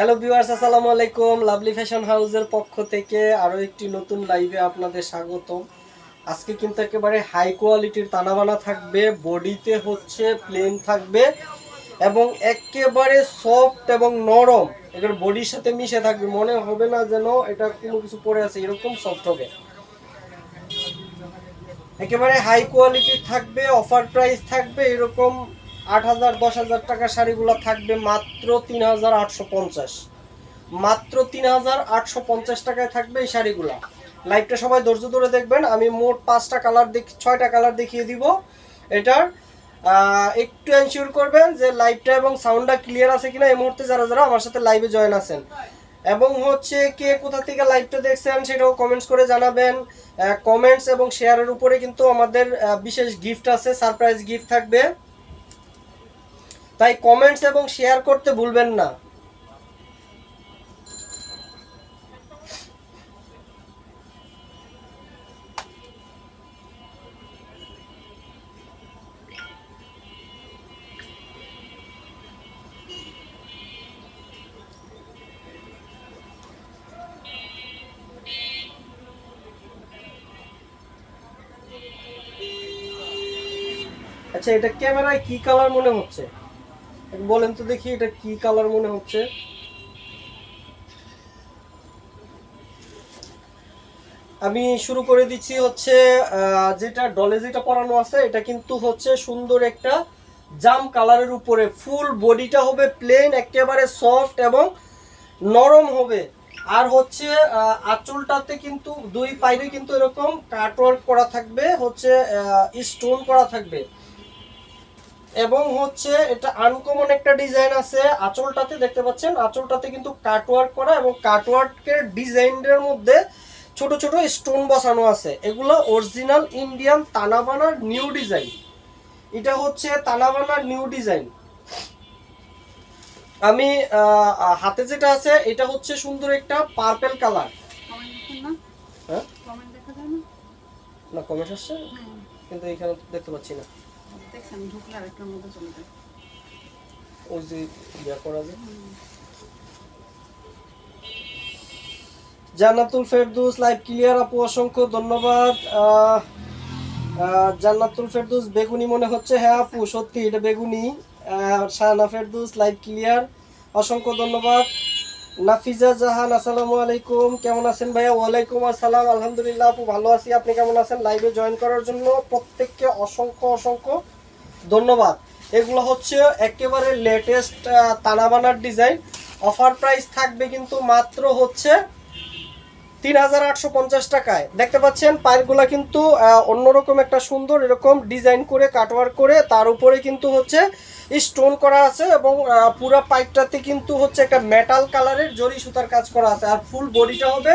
Hello viewers, আসসালামু আলাইকুম। Lovely fashion হাউসের পক্ষ থেকে আরও একটি নতুন লাইভে আপনাদের স্বাগতম। আজকে কিন্তু একেবারে হাই কোয়ালিটির তানাবানা থাকবে, বডিতে হচ্ছে প্লেন থাকবে এবং একেবারে সফট এবং নরম, এগুলো বডির সাথে মিশে থাকবে, মনে হবে না যেন এটা কোনো কিছু পরে আছে, এরকম সফট হবে। একেবারে হাই কোয়ালিটির থাকবে, অফার প্রাইস থাকবে এরকম 8,000 10,000 টাকা শাড়িগুলো থাকবে মাত্র 3,850, মাত্র 3,850 টাকায় থাকবে এই শাড়িগুলো। লাইভটা সবাই ধৈর্য ধরে দেখবেন। আমি মোট 6টা কালার দেখিয়ে দিব। এটার একটু এনশিওর করবেন যে লাইভটা এবং সাউন্ডটা ক্লিয়ার আছে কিনা এই মুহূর্তে যারা যারা আমার সাথে লাইভে জয়েন আছেন, এবং হচ্ছে কে কোথা থেকে লাইভটা দেখছেন সেটাও কমেন্টস করে জানাবেন। কমেন্টস এবং শেয়ারের উপরে কিন্তু আমাদের বিশেষ গিফট আছে, সারপ্রাইজ গিফট থাকবে, তাই কমেন্টস এবং শেয়ার করতে ভুলবেন না। আচ্ছা, এটা ক্যামেরায় কি কালার মনে হচ্ছে বলেন তো দেখি, এটা কি কালার মনে হচ্ছে? আমি শুরু করে দিচ্ছি হচ্ছে যেটা ডলে যেটা পরানো আছে এটা কিন্তু হচ্ছে সুন্দর একটা জাম কালারের উপরে, ফুল বডিটা হবে প্লেন, একেবারে সফট এবং নরম হবে। আর হচ্ছে আঁচলটাতে কিন্তু দুই পাইরে কিন্তু এরকম কাটওয়ার্ক করা থাকবে, হচ্ছে স্টোন করা থাকবে, এবং হচ্ছে এটা আনকমন একটা ডিজাইন আছে আঁচলটাতে, দেখতে পাচ্ছেন আঁচলটাতে কিন্তু কাটওয়ার্ক করা, এবং কাটওয়ার্কের ডিজাইনের মধ্যে ছোট ছোট স্টোন বসানো আছে। এগুলো অরিজিনাল ইন্ডিয়ান তানাবানার নিউ ডিজাইন। এটা হচ্ছে তানাবানার নিউ ডিজাইন। আমি হাতে যেটা আছে এটা হচ্ছে সুন্দর একটা পার্পল কালার। হ্যাঁ, না কমেন্ট আসছে কিন্তু এখানে দেখতে পাচ্ছি না। ওই যে ইয়া করা যায়। জান্নাতুল ফেরদৌস লাইভ ক্লিয়ার আপু, অসংখ্য ধন্যবাদ। জান্নাতুল ফেরদৌস বেগুনি মনে হচ্ছে, হ্যাঁ আপু সত্যি এটা বেগুনি। শাহানা ফেরদৌস লাইভ ক্লিয়ার, অসংখ্য ধন্যবাদ। নাফিজা জাহান আসসালামু আলাইকুম, কেমন আছেন ভাইয়া? ওয়ালাইকুম আসসালাম, আলহামদুলিল্লাহ আপু ভালো আছি, আপনি কেমন আছেন? লাইভে জয়েন করার জন্য প্রত্যেককে অসংখ্য অসংখ্য ধন্যবাদ। এগুলো হচ্ছে একেবারে লেটেস্ট তানাবানার ডিজাইন। অফার প্রাইস থাকবে কিন্তু মাত্র হচ্ছে 3,850 টাকায়। দেখতে পাচ্ছেন পাইপগুলা কিন্তু অন্যরকম একটা সুন্দর এরকম ডিজাইন করে কাটওয়ার্ক করে তার উপরে কিন্তু হচ্ছে স্টোন করা আছে, এবং পুরো পাইপটাতে কিন্তু হচ্ছে একটা মেটাল কালারের জরি সুতার কাজ করা আছে। আর ফুল বডিটা হবে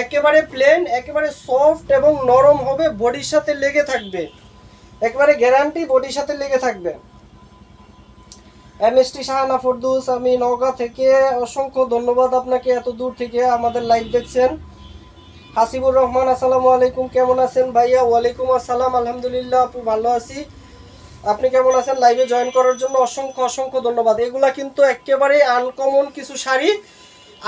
একেবারে প্লেন, একেবারে সফট এবং নরম হবে, বডির সাথে লেগে থাকবে, একেবারে গ্যারান্টি বডির সাথে লেগে থাকবে। এমএসটি শাহানা ফরদৌস, আমি নওগাঁ থেকে, অসংখ্য ধন্যবাদ আপনাকে, এত দূর থেকে আমাদের লাইভ দেখছেন। হাসিবুর রহমান আসসালামু আলাইকুম, কেমন আছেন ভাইয়া? ওয়ালাইকুম আসসালাম, আলহামদুলিল্লাহ আপু ভালো আছি, আপনি কেমন আছেন? লাইভে জয়েন করার জন্য অসংখ্য অসংখ্য ধন্যবাদ। এগুলা কিন্তু একেবারে আনকমন কিছু শাড়ি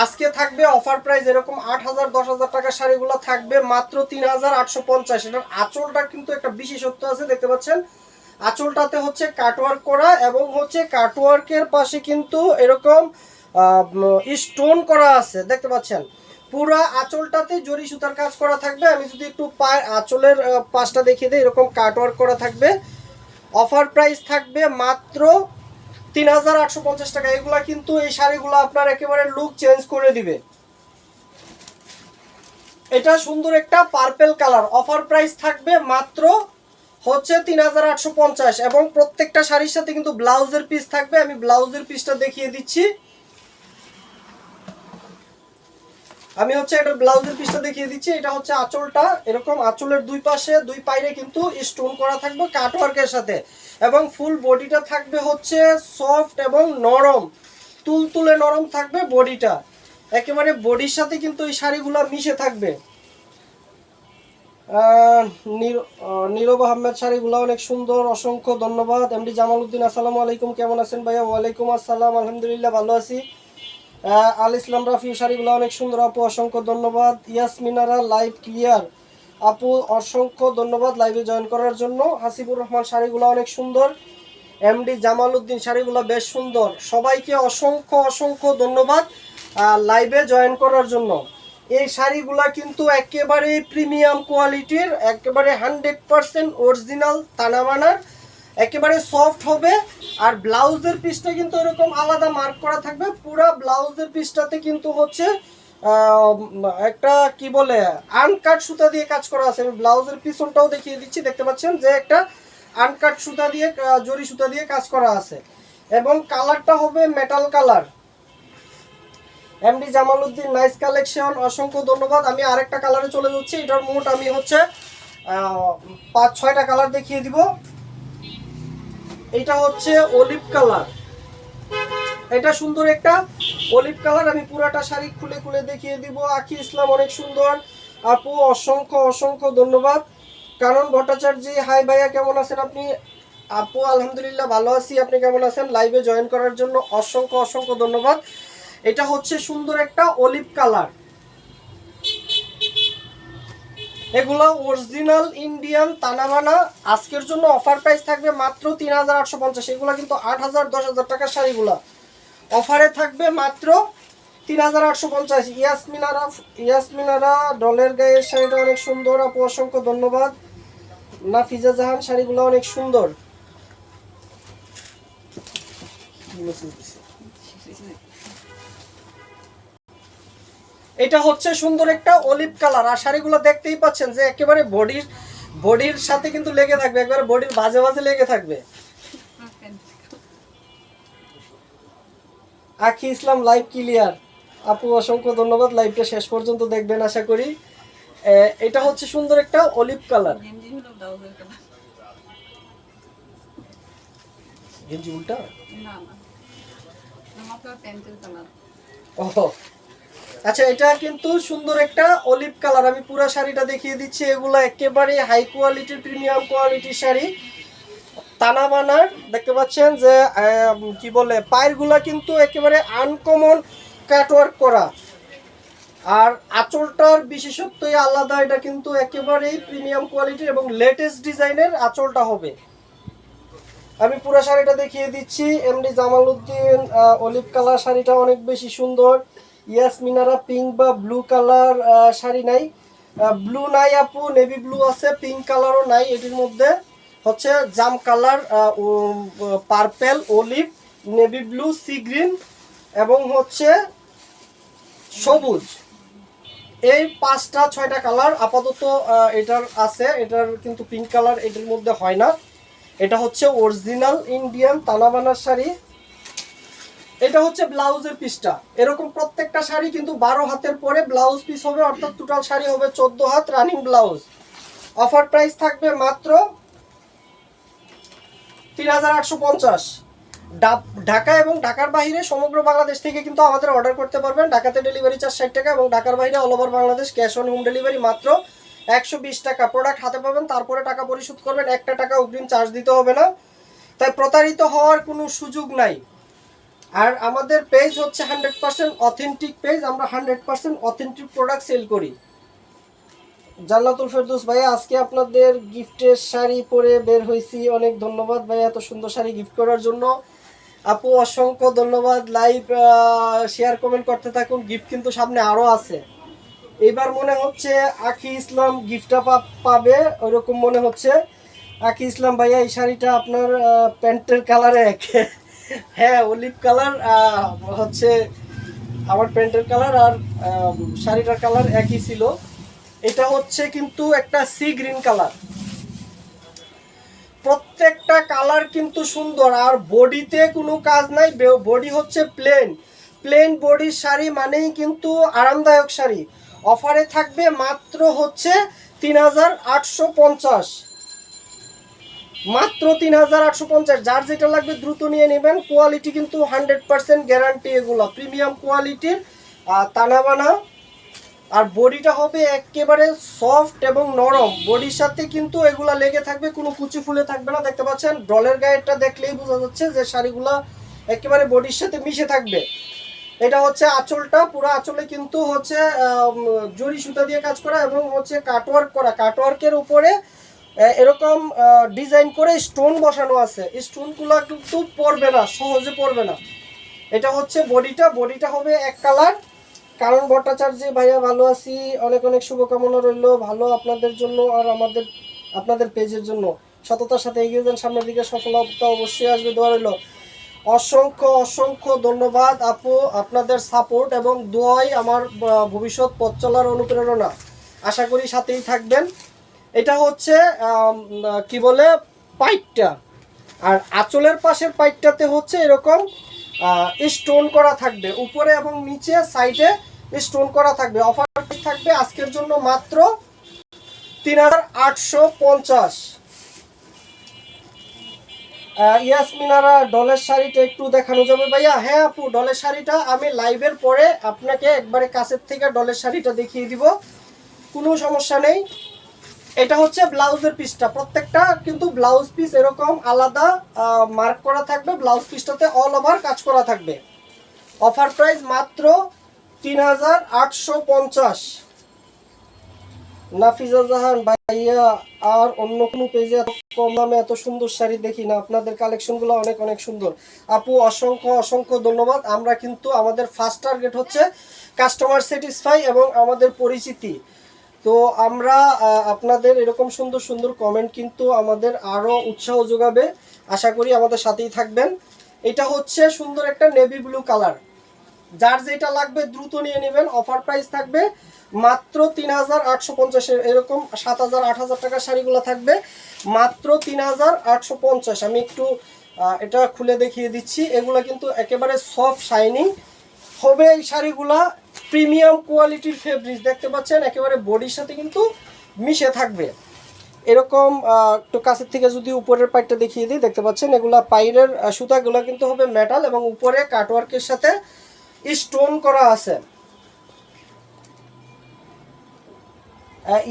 আজকে থাকবে অফার প্রাইস, এরকম 8,000 10,000 টাকার শাড়িগুলো থাকবে মাত্র 3,850। এটার আঁচলটা কিন্তু একটা বিশেষত্ব আছে, দেখতে পাচ্ছেন আঁচলটাতে হচ্ছে কাটওয়ার্ক করা, এবং হচ্ছে কাটওয়ার্কের পাশে কিন্তু এরকম স্টোন করা আছে, দেখতে পাচ্ছেন পুরো আঁচলটাতে জরি সুতার কাজ করা থাকবে। আমি যদি একটু আঁচলের পাশটা দেখিয়ে দিই, এরকম কাটওয়ার্ক করা থাকবে। অফার প্রাইস থাকবে মাত্র 3,850 টাকা। এগুলা কিন্তু এই শাড়িগুলো আপনার একেবারে লুক চেঞ্জ করে দিবে। এটা সুন্দর একটা পার্পল কালার, অফার প্রাইস থাকবে মাত্র হচ্ছে 3,850, এবং প্রত্যেকটা শাড়ির সাথে কিন্তু ব্লাউজের পিস থাকবে। আমি ব্লাউজের পিসটা দেখিয়ে দিচ্ছি। এটা হচ্ছে আঁচলটা, এরকম আঁচলের দুই পাশে দুই পাইরে কিন্তু স্টোন করা থাকবে কাটওয়ার্কের সাথে, এবং ফুল বডিটা থাকবে হচ্ছে সফট এবং নরম, তুলতুলে নরম থাকবে বডিটা, একেবারে বডির সাথে কিন্তু এই শাড়িগুলো মিশে থাকবে। নীরব আহমেদ, শাড়িগুলো অনেক সুন্দর, অসংখ্য ধন্যবাদ। এমডি জামাল উদ্দিন আসসালামু আলাইকুম, কেমন আছেন ভাইয়া? ওয়ালাইকুম আসসালাম, আলহামদুলিল্লাহ ভালো আছি। আল ইসলাম রাফি, শাড়িগুলো অনেক সুন্দর আপু, অসংখ্য ধন্যবাদ। ইয়াসমিনারা লাইভ ক্লিয়ার আপু, অসংখ্য ধন্যবাদ লাইভে জয়েন করার জন্য। হাসিবুর রহমান, শাড়িগুলো অনেক সুন্দর। এমডি জামাল উদ্দিন, শাড়িগুলো বেশ সুন্দর। সবাইকে অসংখ্য অসংখ্য ধন্যবাদ লাইভে জয়েন করার জন্য। এই শাড়িগুলা কিন্তু একেবারে প্রিমিয়াম কোয়ালিটির, একেবারে 100% অরিজিনাল তানাবানার, একেবারে সফট হবে। আর ব্লাউজের পিসটা কিন্তু এরকম আলাদা মার্ক করা থাকবে। পুরো ব্লাউজের পিসটাতে কিন্তু হচ্ছে একটা কি বলে আনকাট সুতা দিয়ে কাজ করা আছে। আমি ব্লাউজের পিছনটাও দেখিয়ে দিচ্ছি, দেখতে পাচ্ছেন যে একটা আনকাট সুতা দিয়ে, জরি সুতা দিয়ে কাজ করা আছে। এবং কালারটা হবে metal colour. MD Jamal Uddin, nice collection, অসংখ্য ধন্যবাদ। আমি আরেকটা কালারে চলে যাচ্ছি। এটার মোট আমি হচ্ছে 5-6টা কালার দেখিয়ে দিব। এটা হচ্ছে অলিভ কালার, এটা সুন্দর একটা অলিভ কালার। আমি পুরাটা শাড়ি খুলে খুলে দেখিয়ে দিব। আখি ইসলাম, অনেক সুন্দর আপু, অসংখ্য অসংখ্য ধন্যবাদ। কারণ ভট্টাচার্য, হাই ভাইয়া, কেমন আছেন আপনি? আপু আলহামদুলিল্লাহ ভালো আছি, আপনি কেমন আছেন? লাইভে জয়েন করার জন্য অসংখ্য অসংখ্য ধন্যবাদ। এটা হচ্ছে সুন্দর একটা অলিভ কালার। এগুলো অরিজিনাল ইন্ডিয়ান তানাবানা। আজকের জন্য অফার প্রাইস থাকবে মাত্র 3850। এগুলো কিন্তু 8000 10,000 টাকার শাড়িগুলো অফারে থাকবে মাত্র 3850। ইয়াসমিনারা ডলের গায়ের শাড়িটা অনেক সুন্দর আপু, অসংখ্য ধন্যবাদ। নাফিজা জাহান, শাড়িগুলো অনেক সুন্দর। এটা হচ্ছে সুন্দর একটা অলিভ কালার। আর শাড়িগুলো দেখতেই পাচ্ছেন যে একেবারে বডির সাথে কিন্তু লেগে থাকবে, একবারে বডির ভাজে ভাজে লেগে থাকবে। আখি ইসলাম, লাইভ ক্লিয়ার আপু, অসংখ্য ধন্যবাদ। লাইভটা শেষ পর্যন্ত দেখবেন আশা করি। এটা হচ্ছে সুন্দর একটা অলিভ কালার। গেঞ্জি উল্টা না ও আচ্ছা, এটা কিন্তু সুন্দর একটা অলিভ কালার। আমি পুরো শাড়িটা দেখিয়ে দিচ্ছি। এগুলো একেবারে হাই কোয়ালিটির, প্রিমিয়াম কোয়ালিটির শাড়ি, তানাবানার। দেখতে পাচ্ছেন যে কি বলে পায়েরগুলা কিন্তু একেবারে আনকমন কাটওয়ার্ক করা। আর আঁচলটার বিশেষত্বই আলাদা, এটা কিন্তু একেবারেই প্রিমিয়াম কোয়ালিটির এবং লেটেস্ট ডিজাইনের আঁচলটা হবে। আমি পুরো শাড়িটা দেখিয়ে দিচ্ছি। MD Jamal Uddin, olive colour শাড়িটা অনেক বেশি সুন্দর। ইয়াসমিনারা, পিঙ্ক বা ব্লু কালার শাড়ি নাই, ব্লু নাই আপু, নেভি ব্লু আছে, পিঙ্ক কালারও নাই। এটির মধ্যে হচ্ছে জাম colour, purple, olive, navy blue, sea green এবং হচ্ছে সবুজ। এই 5-6টা কালার আপাতত এটার আছে। এটার কিন্তু পিঙ্ক কালার এটার মধ্যে হয় না। এটা হচ্ছে অরিজিনাল ইন্ডিয়ান তানাবানার শাড়ি। এটা হচ্ছে ব্লাউজের পিসটা। এরকম প্রত্যেকটা শাড়ি কিন্তু 12 হাতের পরে ব্লাউজ পিস হবে, অর্থাৎ টোটাল শাড়ি হবে 14 হাত রানিং ব্লাউজ। অফার প্রাইস থাকবে মাত্র 3850। ঢাকা এবং ঢাকার বাইরে সমগ্র বাংলাদেশ থেকে কিন্তু আমাদের অর্ডার করতে পারবেন। ঢাকাতে ডেলিভারি চার্জ 60 টাকা এবং ঢাকার বাইরে all over Bangladesh cash on home delivery মাত্র 120 টাকা। প্রোডাক্ট হাতে পাবেন, তারপরে টাকা পরিশোধ করবেন। 1 টাকা অগ্রিম চার্জ দিতে হবে না। তাই প্রতারিত হওয়ার কোনো সুযোগ নাই। আর আমাদের পেজ হচ্ছে 100% অথেন্টিক পেজ। আমরা 100% অথেন্টিক প্রোডাক্ট সেল করি। জান্নাতুল ফেরদৌস ভাইয়া, আজকে আপনাদের গিফটের শাড়ি পরে বের হয়েছি, অনেক ধন্যবাদ ভাইয়া এত সুন্দর শাড়ি গিফট করার জন্য। আপু অসংখ্য ধন্যবাদ। লাইভ শেয়ার কমেন্ট করতে থাকুন, গিফট কিন্তু সামনে আরও আছে। এবার মনে হচ্ছে আখি ইসলাম গিফটটা পাবে, ওইরকম মনে হচ্ছে। আখি ইসলাম ভাইয়া, এই শাড়িটা আপনার প্যান্টের কালারে এক। হ্যাঁ, অলিভ কালার হচ্ছে আমার প্যান্টের কালার, আর শাড়িটার কালার একই ছিল। এটা হচ্ছে কিন্তু একটা সি গ্রিন কালার। প্রত্যেকটা কালার কিন্তু সুন্দর। আর বডিতে কোনো কাজ নাই, বডি হচ্ছে প্লেন বডির শাড়ি মানেই কিন্তু আরামদায়ক শাড়ি। অফারে থাকবে মাত্র হচ্ছে 3850, মাত্র 3850। যার যেটা লাগবে দ্রুত নিয়ে নেবেন। কোয়ালিটি কিন্তু 100% গ্যারান্টি, এগুলো প্রিমিয়াম কোয়ালিটির তানাবানা। আর বডিটা হবে একেবারে সফট এবং নরম। বডির সাথে কিন্তু এগুলা লেগে থাকবে, কোনো কুচি ফুলে থাকবে না। দেখতে পাচ্ছেন ডলের গায়েরটা দেখলেই বোঝা যাচ্ছে যে শাড়িগুলা একেবারে বডির সাথে মিশে থাকবে। এটা হচ্ছে আঁচলটা, পুরো আঁচলে কিন্তু হচ্ছে জরি সুতা দিয়ে কাজ করা এবং হচ্ছে কাটওয়ার্ক করা। কাটওয়ার্কের উপরে এরকম ডিজাইন করে স্টোন বসানো আছে। স্টোনগুলো কিন্তু পড়বে না, সহজে পড়বে না। এটা হচ্ছে বডিটা হবে এক কালার। কারণ ভট্টাচার্য ভাইয়া ভালো আছি, অনেক অনেক শুভকামনা রইল ভালো আপনাদের জন্য আর আপনাদের পেজের জন্য। সততার সাথে এগিয়ে যান, সামনের দিকে সফলতা অবশ্যই আসবে, দোয়া রইল। অসংখ্য অসংখ্য ধন্যবাদ আপু, আপনাদের সাপোর্ট এবং দোয়াই আমার ভবিষ্যৎ পথ চলার অনুপ্রেরণা। আশা করি সাথেই থাকবেন। এটা হচ্ছে কি বলে পাইটটা, আর আঁচলের পাশের পাইটটাতে হচ্ছে এরকম স্টোন করা থাকবে, উপরে এবং নিচে সাইডে স্টোন করা থাকবে। অফার থাকবে আজকের জন্য মাত্র 3850। ইয়াসমিনারা ডলের শাড়িটা একটু দেখানো যাবে ভাইয়া? হ্যাঁ আপু, ডলের শাড়িটা আমি লাইভের পরে আপনাকে একবারে কাছের থেকে ডলের শাড়িটা দেখিয়ে দিব, কোনো সমস্যা নেই। এটা হচ্ছে ব্লাউজের পিসটা, প্রত্যেকটা কিন্তু ব্লাউজ পিস এরকম আলাদা মার্ক করা থাকবে। ব্লাউজ পিসটাতে অল ওভার কাজ করা থাকবে। অফার প্রাইস মাত্র 3850। নাফিজা জাহান ভাইয়া, আর অন্য কোনো পেজে এত কম দামে এত সুন্দর শাড়ি দেখি না, আপনাদের কালেকশনগুলো অনেক অনেক সুন্দর। আপু অসংখ্য অসংখ্য ধন্যবাদ। আমরা কিন্তু আমাদের ফার্স্ট টার্গেট হচ্ছে কাস্টমার স্যাটিসফাই এবং আমাদের পরিচিতি। তো আমরা আপনাদের এরকম সুন্দর সুন্দর কমেন্ট কিন্তু আমাদের আরও উৎসাহ যোগাবে। আশা করি আমাদের সাথেই থাকবেন। এটা হচ্ছে সুন্দর একটা নেভি ব্লু কালার, যার যেটা লাগবে দ্রুত নিয়ে নেবেন। অফার প্রাইস থাকবে মাত্র 3850। এরকম 7000 8000 টাকার শাড়িগুলো থাকবে মাত্র 3850। আমি একটু এটা খুলে দেখিয়ে দিচ্ছি। এগুলো কিন্তু একেবারে সফট শাইনিং হবে এই শাড়িগুলা, প্রিমিয়াম কোয়ালিটির ফেব্রিক দেখতে পাচ্ছেন, একেবারে বডির সাথে কিন্তু মিশে থাকবে। এরকম একটু কাছের থেকে যদি উপরের পাইটটা দেখিয়ে দিই, দেখতে পাচ্ছেন এগুলা পাইরের সুতাগুলো কিন্তু হবে মেটাল এবং উপরে কাটওয়ার্কের সাথে স্টোন করা আছে।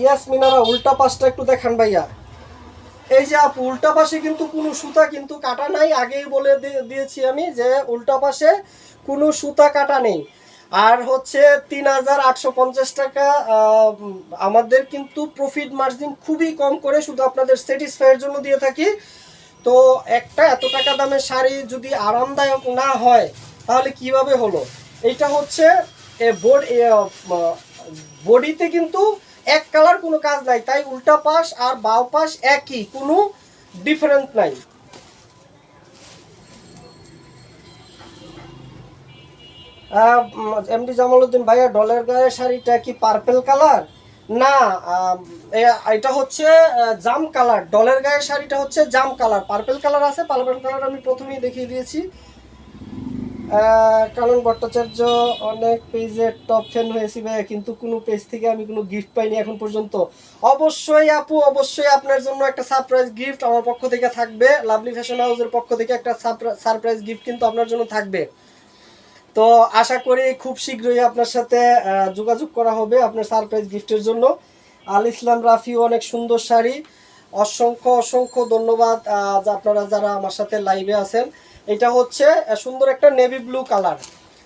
ইয়াসমিনারা উল্টা পাশটা একটু দেখান ভাইয়া। এই যে আপু, উল্টা পাশে কিন্তু কোনো সুতা কিন্তু কাটা নাই, আগেই বলে দিয়েছি আমি যে উল্টা পাশে কোনো সুতা কাটা নেই। আর হচ্ছে 3850 টাকা। আমাদের কিন্তু প্রফিট মার্জিন খুবই কম করে শুধু আপনাদের স্যাটিসফাইয়ের জন্য দিয়ে থাকি। তো একটা এত টাকা দামের শাড়ি যদি আরামদায়ক না হয় তাহলে কিভাবে হলো? এইটা হচ্ছে বডিতে কিন্তু এক কালার কোনো কাজ নাই, তাই উল্টা পাশ আর বাও পাশ একই, কোনো ডিফারেন্স নাই। এমডি জামালউদ্দিন ভাইয়া, ডলের গায়ের শাড়িটা কি পার্পেল কালার? না, এটা হচ্ছে জাম কালার। ডলের গায়ের শাড়িটা হচ্ছে জাম কালার, পার্পেল কালার আছে। পার্পেল কালার আমি প্রথমেই দেখিয়ে দিয়েছি। কারণ ভট্টাচার্য অনেক পেজের টপ ফ্যান হয়েছি ভাইয়া, কিন্তু কোনো পেজ থেকে আমি কোনো গিফট পাইনি এখন পর্যন্ত। অবশ্যই আপু, অবশ্যই আপনার জন্য একটা সারপ্রাইজ গিফট আমার পক্ষ থেকে থাকবে। লাভলি ফ্যাশন হাউসের পক্ষ থেকে একটা সারপ্রাইজ গিফট কিন্তু আপনার জন্য থাকবে। তো আশা করি খুব শীঘ্রই আপনার সাথে যোগাযোগ করা হবে আপনার সারপ্রাইজ গিফটের জন্য। আল ইসলাম রাফি, অনেক সুন্দর শাড়ি, অসংখ্য অসংখ্য ধন্যবাদ আপনারা যারা আমার সাথে লাইভে আছেন। এটা হচ্ছে সুন্দর একটা নেভি ব্লু কালার,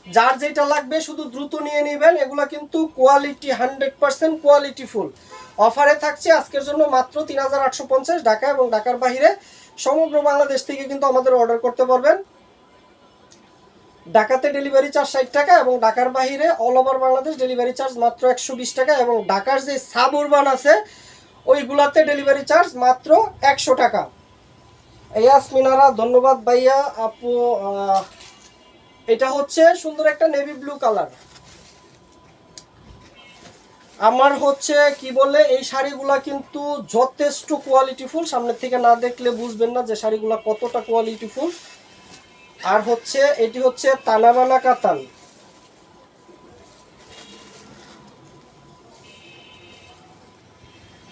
যার যেটা লাগবে শুধু দ্রুত নিয়ে নেবেন। এগুলা কিন্তু কোয়ালিটি 100% কোয়ালিটি ফুল। অফারে থাকছে আজকের জন্য মাত্র 3850। ঢাকা এবং ঢাকার বাইরে সমগ্র বাংলাদেশ থেকে কিন্তু আমাদের অর্ডার করতে পারবেন। ঢাকাতে ডেলিভারি চার্জ 60 টাকা এবং ঢাকার বাইরে all over Bangladesh delivery charge মাত্র 120 টাকা, এবং ঢাকার যে সাব উরবান আছে ওইগুলাতে ডেলিভারি চার্জ মাত্র 100 টাকা। ইয়াসমিনারা ধন্যবাদ ভাইয়া। আপু এটা হচ্ছে সুন্দর একটা নেভি ব্লু কালার। আমার হচ্ছে কি বলে, এই শাড়িগুলা কিন্তু যথেষ্ট কোয়ালিটিফুল, সামনের থেকে না দেখলে বুঝবেন না যে শাড়িগুলা কতটা কোয়ালিটিফুল। আর হচ্ছে এটি হচ্ছে তানাবানা কাতান।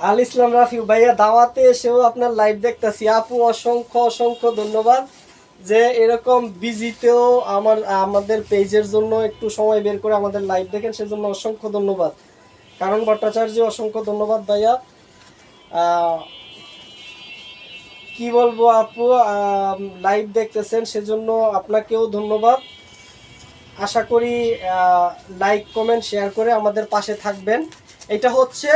আল ইসলাম রাফি ভাইয়া, দাওয়াতে এসেও আপনার লাইভ দেখতেছি। আপু অসংখ্য অসংখ্য ধন্যবাদ যে এরকম বিজিতেও আমাদের পেজের জন্য একটু সময় বের করে আমাদের লাইভ দেখেন, সেজন্য অসংখ্য ধন্যবাদ। কারণ ভট্টাচার্য, অসংখ্য ধন্যবাদ ভাইয়া। কি বলবো আপু, লাইভ দেখতেছেন সেজন্য আপনাকেও ধন্যবাদ। আশা করি লাইক কমেন্ট শেয়ার করে আমাদের পাশে থাকবেন। এটা হচ্ছে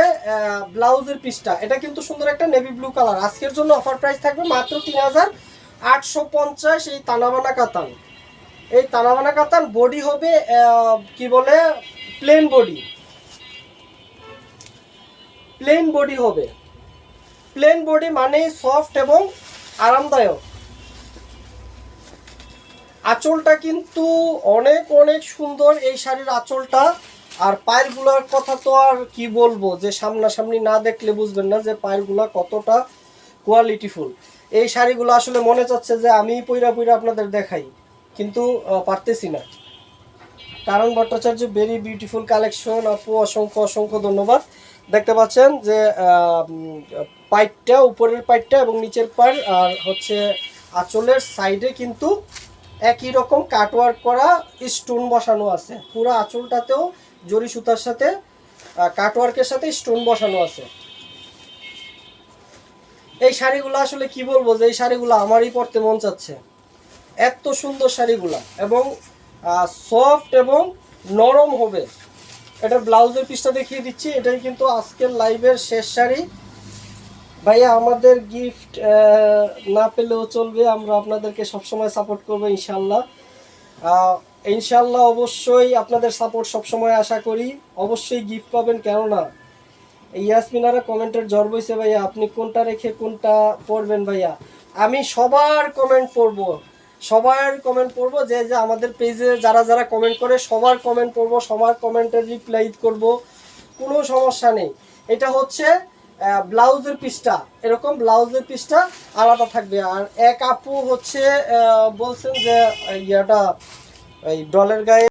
ব্লাউজের পিসটা, এটা কিন্তু সুন্দর একটা নেভি ব্লু কালার। আজকের জন্য অফার প্রাইস থাকবে মাত্র 3850। এই তানাবানা কাতান, এই তানাবানা কাতান বডি হবে কি বলে প্লেন বডি, প্লেন বডি হবে। প্লেন বডি মানে সফট এবং আরামদায়ক। আঁচলটা কিন্তু অনেক অনেক সুন্দর এই শাড়ির আঁচলটা। আর পায়েরগুলোর কথা তো আর কি বলবো, যে সামনাসামনি না দেখলে বুঝবেন না যে পায়েরগুলো কতটা কোয়ালিটিফুল। এই শাড়িগুলো আসলে মনে চাচ্ছে যে আমি পইরা পইরা আপনাদের দেখাই, কিন্তু পারতেছি না। কারণ ভট্টাচার্য ভেরি বিউটিফুল কালেকশন আপু, অসংখ্য অসংখ্য ধন্যবাদ। দেখতে পাচ্ছেন যে পাইটটা, উপরের পাইটটা এবং নিচের পাড় আর হচ্ছে আঁচলের সাইডে কিন্তু একই রকম কাটওয়ার্ক করা স্টোন বসানো আছে। পুরো আঁচলটাতেও জরি সুতার সাথে কাটওয়ার্কের সাথে স্টোন বসানো আছে। এই শাড়িগুলো আসলে কি বলবো, যে এই শাড়িগুলো আমারই পরতে মন চাচ্ছে, এত সুন্দর শাড়িগুলা এবং সফট এবং নরম হবে। এটার ব্লাউজের পিসটা দেখিয়ে দিচ্ছি। এটাই কিন্তু আজকের লাইভের শেষ শাড়ি। ভাইয়া আমাদের গিফট না পেলেও চলবে, আমরা আপনাদেরকে সবসময় সাপোর্ট করবো ইনশাল্লাহ। ইনশাল্লাহ অবশ্যই আপনাদের সাপোর্ট সবসময় আশা করি, অবশ্যই গিফট পাবেন। কেননা ইয়াসমিনারা কমেন্টের জ্বর বইছে ভাইয়া, আপনি কোনটা রেখে কোনটা পড়বেন ভাইয়া। আমি সবার কমেন্ট পড়বো, সবার কমেন্ট পড়বো, যে যে আমাদের পেজে যারা যারা কমেন্ট করে সবার কমেন্ট পড়বো, সবার কমেন্টের রিপ্লাই করব, কোনো সমস্যা নেই। এটা হচ্ছে ব্লাউজের পিসটা, এরকম ব্লাউজের পিসটা আলাদা থাকবে। আর এক আপু হচ্ছে বলছেন যে ইয়াটা এই ডলের গায়ে